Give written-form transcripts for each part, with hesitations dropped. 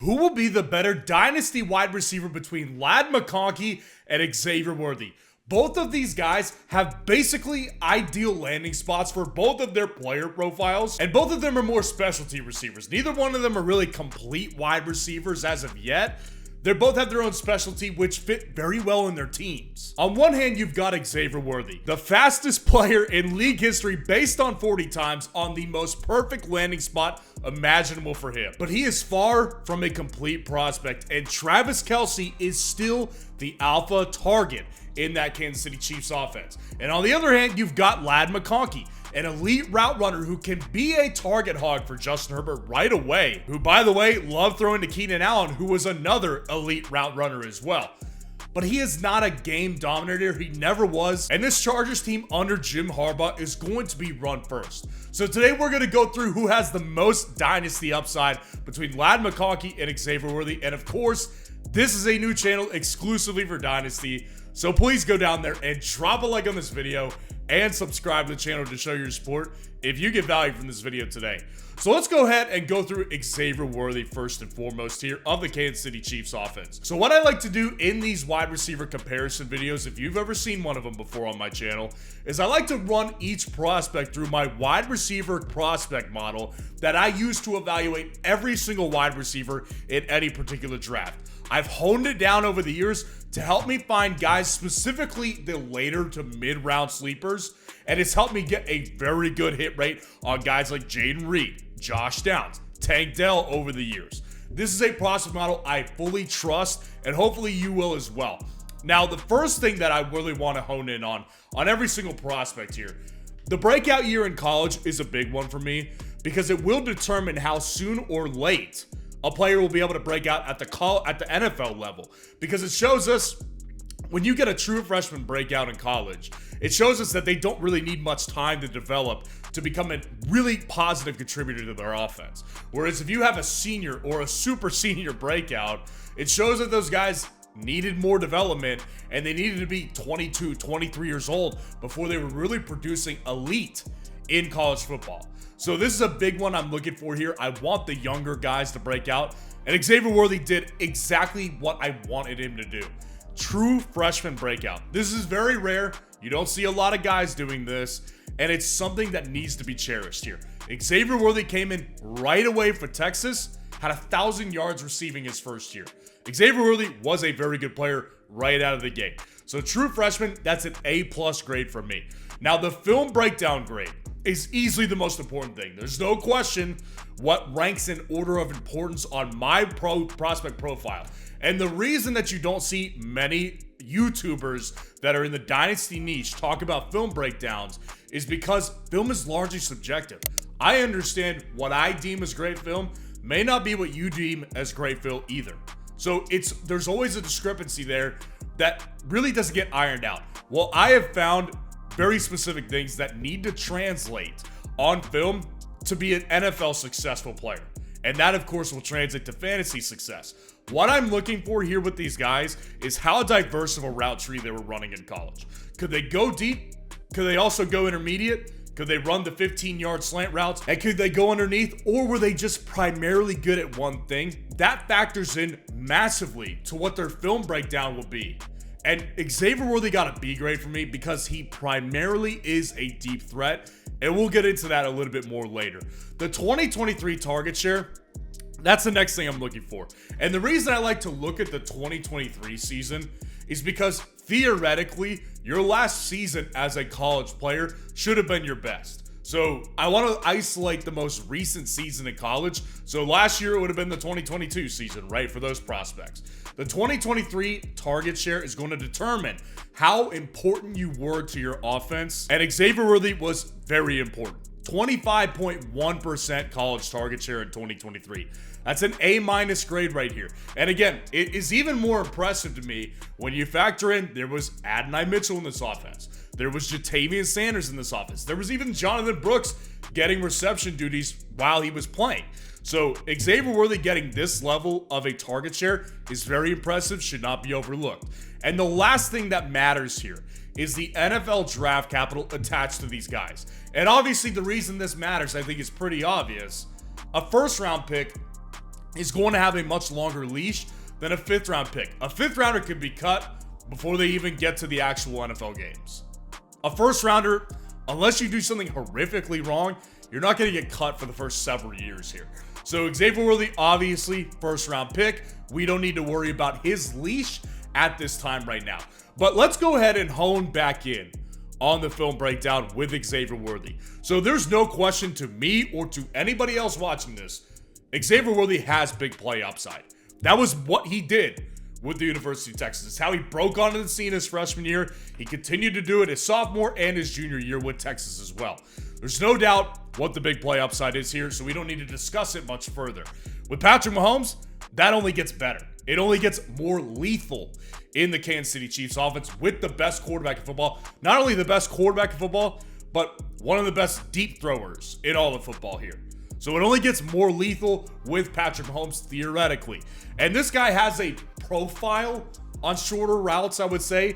Who will be the better dynasty wide receiver between McConkey and Xavier Worthy? Both of these guys have basically ideal landing spots for both of their player profiles, and both of them are more specialty receivers. Neither one of them are really complete wide receivers as of yet. They both have their own specialty, which fit very well in their teams. On one hand, you've got Xavier Worthy, the fastest player in league history based on 40 times on the most perfect landing spot imaginable for him. But he is far from a complete prospect, and Travis Kelce is still the alpha target in that Kansas City Chiefs offense. And on the other hand, you've got McConkey, an elite route runner who can be a target hog for Justin Herbert right away, who, by the way, loved throwing to Keenan Allen, who was another elite route runner as well. But he is not a game dominator. He never was. And this Chargers team under Jim Harbaugh is going to be run first. So today we're going to go through who has the most dynasty upside between McConkey and Xavier Worthy. And of course, this is a new channel exclusively for Dynasty. So please go down there and drop a like on this video and subscribe to the channel to show your support if you get value from this video today. So let's go ahead and go through Xavier Worthy first and foremost here of the Kansas City Chiefs offense. So what I like to do in these wide receiver comparison videos, if you've ever seen one of them before on my channel, is I like to run each prospect through my wide receiver prospect model that I use to evaluate every single wide receiver in any particular draft. I've honed it down over the years to help me find guys, specifically the later to mid-round sleepers, and it's helped me get a very good hit rate on guys like Jaden Reed, Josh Downs, Tank Dell over the years. This is a prospect model I fully trust, and hopefully you will as well. Now, the first thing that I really want to hone in on every single prospect here, the breakout year in college is a big one for me because it will determine how soon or late a player will be able to break out at the NFL level, because it shows us when you get a true freshman breakout in college, it shows us that they don't really need much time to develop to become a really positive contributor to their offense. Whereas if you have a senior or a super senior breakout, it shows that those guys needed more development and they needed to be 22, 23 years old before they were really producing elite in college football. So this is a big one I'm looking for here. I want the younger guys to break out, and Xavier Worthy did exactly what I wanted him to do. True freshman breakout. This is very rare. You don't see a lot of guys doing this, and it's something that needs to be cherished here. Xavier Worthy came in right away for Texas, had 1,000 yards receiving his first year. Xavier Worthy was a very good player right out of the gate. So true freshman, that's an A+ grade from me. Now the film breakdown grade is easily the most important thing. There's no question what ranks in order of importance on my prospect profile. And the reason that you don't see many YouTubers that are in the dynasty niche talk about film breakdowns is because film is largely subjective. I understand what I deem as great film may not be what you deem as great film either. So there's always a discrepancy there that really doesn't get ironed out. Well, I have found very specific things that need to translate on film to be an NFL successful player. And that, of course, will translate to fantasy success. What I'm looking for here with these guys is how diverse of a route tree they were running in college. Could they go deep? Could they also go intermediate? Could they run the 15-yard slant routes? And could they go underneath? Or were they just primarily good at one thing? That factors in massively to what their film breakdown will be. And Xavier Worthy got a B grade for me because he primarily is a deep threat, and we'll get into that a little bit more later. The 2023 target share, that's the next thing I'm looking for. And the reason I like to look at the 2023 season is because theoretically, your last season as a college player should have been your best. So I want to isolate the most recent season in college. So last year it would have been the 2022 season, right, for those prospects. The 2023 target share is going to determine how important you were to your offense. And Xavier Worthy was very important. 25.1% college target share in 2023. That's an A- grade right here. And again, it is even more impressive to me when you factor in there was Adonai Mitchell in this offense. There was Jatavian Sanders in this offense. There was even Jonathan Brooks getting reception duties while he was playing. So Xavier Worthy getting this level of a target share is very impressive, should not be overlooked. And the last thing that matters here is the NFL draft capital attached to these guys. And obviously the reason this matters, I think, is pretty obvious. A first round pick is going to have a much longer leash than a 5th round pick. A 5th rounder could be cut before they even get to the actual NFL games. A 1st rounder, unless you do something horrifically wrong, you're not going to get cut for the first several years here. So Xavier Worthy, obviously 1st round pick. We don't need to worry about his leash at this time right now. But let's go ahead and hone back in on the film breakdown with Xavier Worthy. So there's no question to me or to anybody else watching this, Xavier Worthy has big play upside. That was what he did with the University of Texas. It's how he broke onto the scene his freshman year. He continued to do it his sophomore and his junior year with Texas as well. There's no doubt what the big play upside is here, so we don't need to discuss it much further. With Patrick Mahomes, that only gets better. It only gets more lethal in the Kansas City Chiefs offense with the best quarterback in football. Not only the best quarterback in football, but one of the best deep throwers in all of football here. So it only gets more lethal with Patrick Mahomes theoretically. And this guy has a profile on shorter routes, I would say,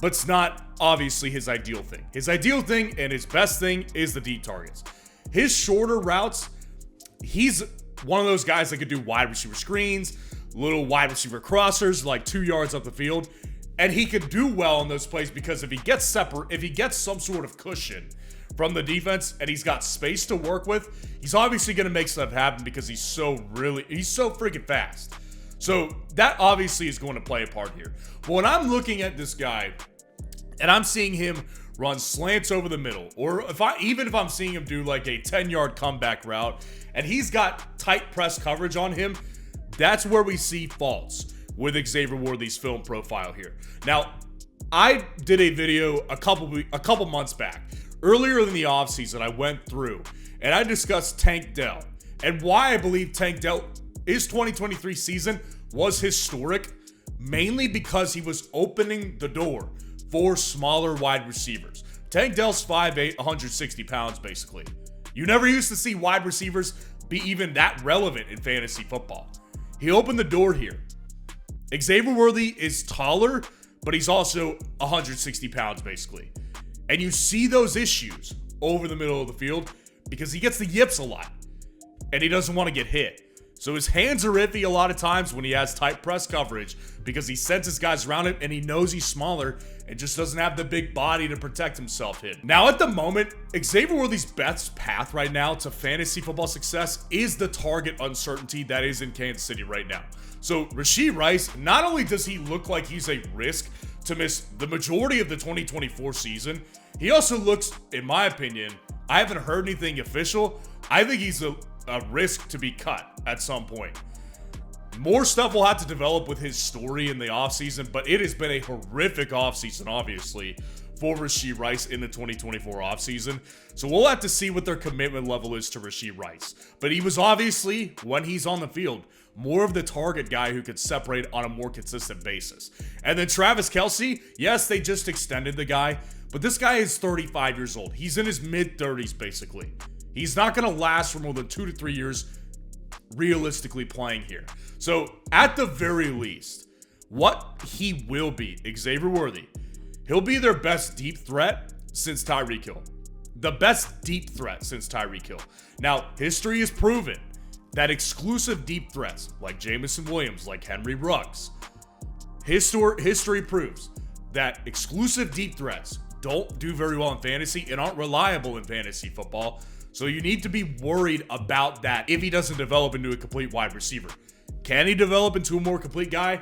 but it's not obviously his ideal thing. His ideal thing and his best thing is the deep targets. His shorter routes, he's one of those guys that could do wide receiver screens, little wide receiver crossers, like 2 yards up the field. And he could do well in those plays because if he gets some sort of cushion from the defense and he's got space to work with, he's obviously going to make stuff happen because he's so freaking fast. So that obviously is going to play a part here. But when I'm looking at this guy and I'm seeing him run slants over the middle, or even if I'm seeing him do like a 10-yard comeback route and he's got tight press coverage on him, that's where we see faults with Xavier Worthy's film profile here. Now, I did a video a couple months back. Earlier in the offseason, I went through and I discussed Tank Dell and why I believe Tank Dell, his 2023 season was historic, mainly because he was opening the door for smaller wide receivers. Tank Dell's 5'8", 160 pounds, basically. You never used to see wide receivers be even that relevant in fantasy football. He opened the door here. Xavier Worthy is taller, but he's also 160 pounds, basically. And you see those issues over the middle of the field because he gets the yips a lot and he doesn't want to get hit. So his hands are iffy a lot of times when he has tight press coverage because he senses guys around him and he knows he's smaller and just doesn't have the big body to protect himself hidden. Now at the moment, Xavier Worthy's best path right now to fantasy football success is the target uncertainty that is in Kansas City right now. So Rashee Rice, not only does he look like he's a risk to miss the majority of the 2024 season, he also looks, in my opinion, I haven't heard anything official, I think he's a risk to be cut at some point. More stuff will have to develop with his story in the offseason, but it has been a horrific offseason, obviously, for Rashee Rice in the 2024 offseason. So we'll have to see what their commitment level is to Rashee Rice. But he was obviously, when he's on the field, more of the target guy who could separate on a more consistent basis. And then Travis Kelce, yes, they just extended the guy, but this guy is 35 years old. He's in his mid-30s, basically. He's not going to last for more than 2 to 3 years realistically playing here. So at the very least, what he will be, Xavier Worthy, he'll be their best deep threat since Tyreek Hill. The best deep threat since Tyreek Hill. Now, history has proven that exclusive deep threats like Jameson Williams, like Henry Ruggs, history proves that exclusive deep threats don't do very well in fantasy and aren't reliable in fantasy football. So you need to be worried about that if he doesn't develop into a complete wide receiver. Can he develop into a more complete guy?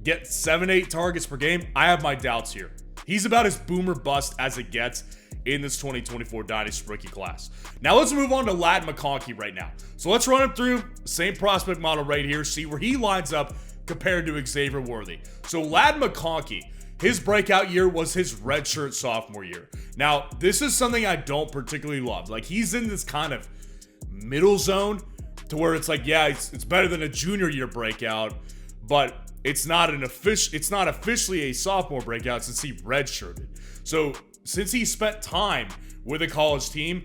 Get 7-8 targets per game? I have my doubts here. He's about as boom or bust as it gets in this 2024 Dynasty rookie class. Now let's move on to Ladd McConkey right now. So let's run him through the same prospect model right here, see where he lines up compared to Xavier Worthy. So Ladd McConkey, his breakout year was his redshirt sophomore year. Now, this is something I don't particularly love. Like, he's in this kind of middle zone to where it's like, yeah, it's better than a junior year breakout, but it's not officially a sophomore breakout since he redshirted. So, since he spent time with a college team,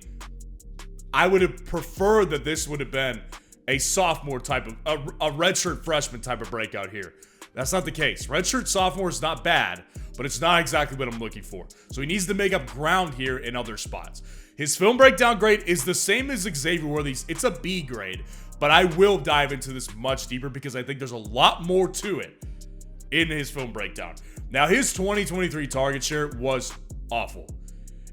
I would have preferred that this would have been a sophomore type of, a redshirt freshman type of breakout here. That's not the case. Redshirt sophomore is not bad, but it's not exactly what I'm looking for. So he needs to make up ground here in other spots. His film breakdown grade is the same as Xavier Worthy's. It's a B grade, but I will dive into this much deeper because I think there's a lot more to it in his film breakdown. Now, his 2023 target share was awful.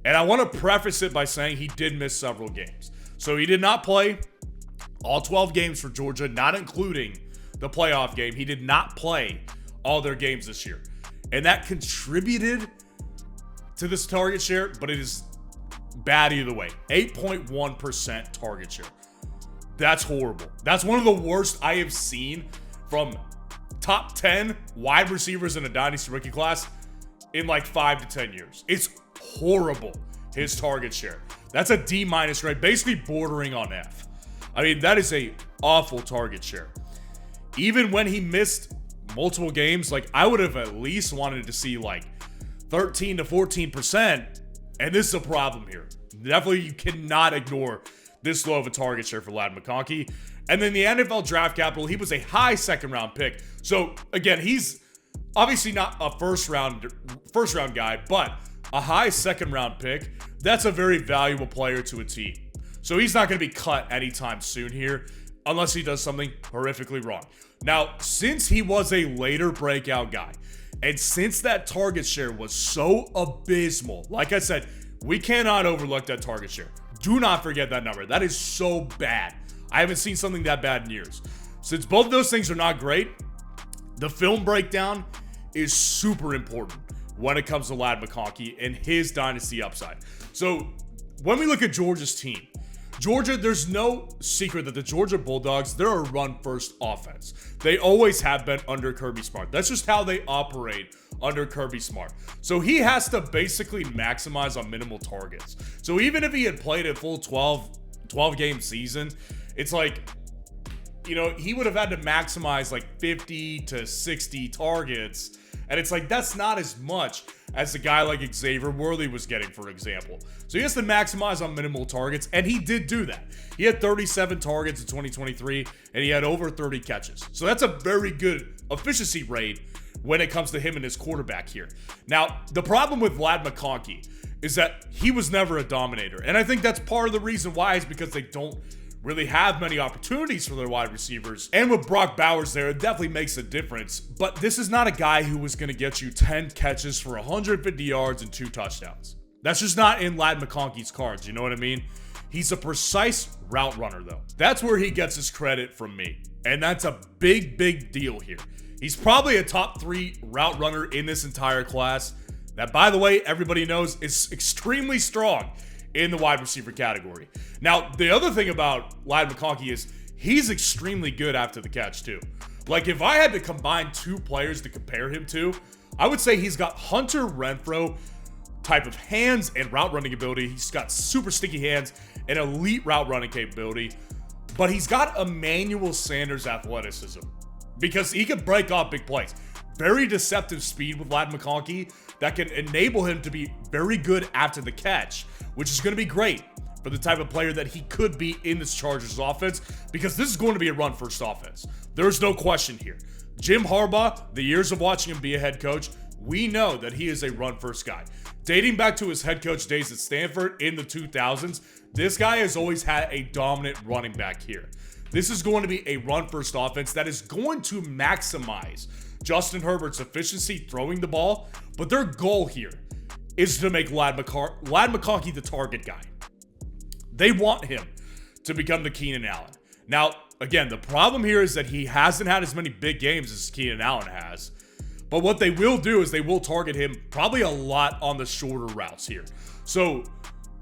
And I want to preface it by saying he did miss several games. So he did not play all 12 games for Georgia, not including the playoff game. He did not play all their games this year. And that contributed to this target share, but it is bad either way. 8.1% target share. That's horrible. That's one of the worst I have seen from top 10 wide receivers in a Dynasty rookie class in like 5 to 10 years. It's horrible, his target share. That's a D- grade, basically bordering on F. I mean, that is a awful target share. Even when he missed multiple games, like I would have at least wanted to see like 13 to 14%. And this is a problem here. Definitely, you cannot ignore this low of a target share for Ladd McConkey. And then the NFL draft capital, he was a high second round pick. So again, he's obviously not a first round guy, but a high second round pick. That's a very valuable player to a team. So he's not going to be cut anytime soon here unless he does something horrifically wrong. Now, since he was a later breakout guy, and since that target share was so abysmal, like I said, we cannot overlook that target share. Do not forget that number. That is so bad. I haven't seen something that bad in years. Since both of those things are not great, the film breakdown is super important when it comes to Ladd McConkey and his dynasty upside. So when we look at Georgia's team, Georgia, there's no secret that the Georgia Bulldogs, they're a run-first offense. They always have been under Kirby Smart. That's just how they operate under Kirby Smart. So he has to basically maximize on minimal targets. So even if he had played a full 12-game season, it's like, you know, he would have had to maximize like 50 to 60 targets. And it's like, that's not as much as a guy like Xavier Worthy was getting, for example. So he has to maximize on minimal targets, and he did do that. He had 37 targets in 2023, and he had over 30 catches. So that's a very good efficiency rate when it comes to him and his quarterback here. Now, the problem with Ladd McConkey is that he was never a dominator. And I think that's part of the reason why is because they don't really have many opportunities for their wide receivers. And with Brock Bowers there, it definitely makes a difference. But this is not a guy who was going to get you 10 catches for 150 yards and 2 touchdowns. That's just not in Ladd McConkey's cards, you know what I mean? He's a precise route runner, though. That's where he gets his credit from me. And that's a big, big deal here. He's probably a top 3 route runner in this entire class. That, by the way, everybody knows is extremely strong in the wide receiver category. Now, the other thing about Ladd McConkey is he's extremely good after the catch, too. Like, if I had to combine 2 players to compare him to, I would say he's got Hunter Renfrow type of hands and route running ability. He's got super sticky hands and elite route running capability, but he's got Emmanuel Sanders athleticism because he can break off big plays. Very deceptive speed with Ladd McConkey that can enable him to be very good after the catch, which is going to be great for the type of player that he could be in this Chargers offense, because this is going to be a run-first offense. There's no question here. Jim Harbaugh, the years of watching him be a head coach, we know that he is a run-first guy. Dating back to his head coach days at Stanford in the 2000s, this guy has always had a dominant running back here. This is going to be a run-first offense that is going to maximize Justin Herbert's efficiency throwing the ball, but their goal here is to make Ladd McConkey the target guy. They want him to become the Keenan Allen. Now, again, the problem here is that he hasn't had as many big games as Keenan Allen has. But what they will do is they will target him probably a lot on the shorter routes here. So,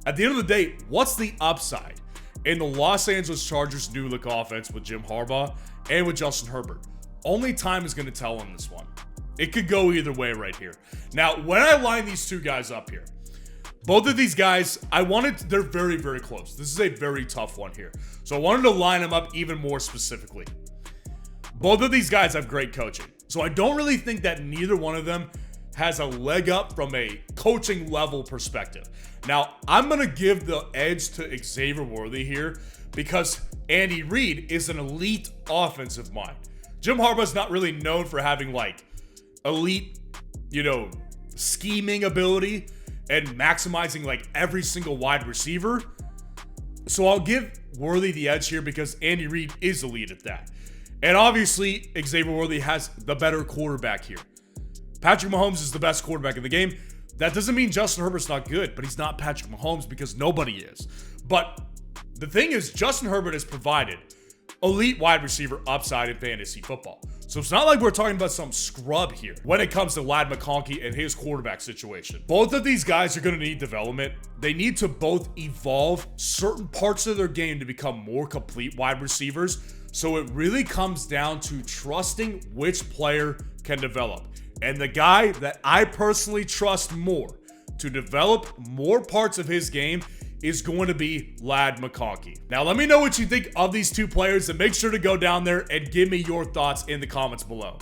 at the end of the day, what's the upside in the Los Angeles Chargers new look offense with Jim Harbaugh and with Justin Herbert? Only time is going to tell on this one. It could go either way right here. Now, when I line these 2 guys up here, both of these guys, they're very, very close. This is a very tough one here. So I wanted to line them up even more specifically. Both of these guys have great coaching. So I don't really think that neither one of them has a leg up from a coaching level perspective. Now, I'm going to give the edge to Xavier Worthy here because Andy Reid is an elite offensive mind. Jim Harbaugh's not really known for having like elite, scheming ability and maximizing like every single wide receiver. So I'll give Worthy the edge here because Andy Reid is elite at that. And obviously, Xavier Worthy has the better quarterback here. Patrick Mahomes is the best quarterback in the game. That doesn't mean Justin Herbert's not good, but he's not Patrick Mahomes because nobody is. But the thing is, Justin Herbert has provided elite wide receiver upside in fantasy football. So it's not like we're talking about some scrub here when it comes to Ladd McConkey and his quarterback situation. Both of these guys are going to need development. They need to both evolve certain parts of their game to become more complete wide receivers. So it really comes down to trusting which player can develop. And the guy that I personally trust more to develop more parts of his game is going to be Ladd McConkey. Now, let me know what you think of these two players and make sure to go down there and give me your thoughts in the comments below.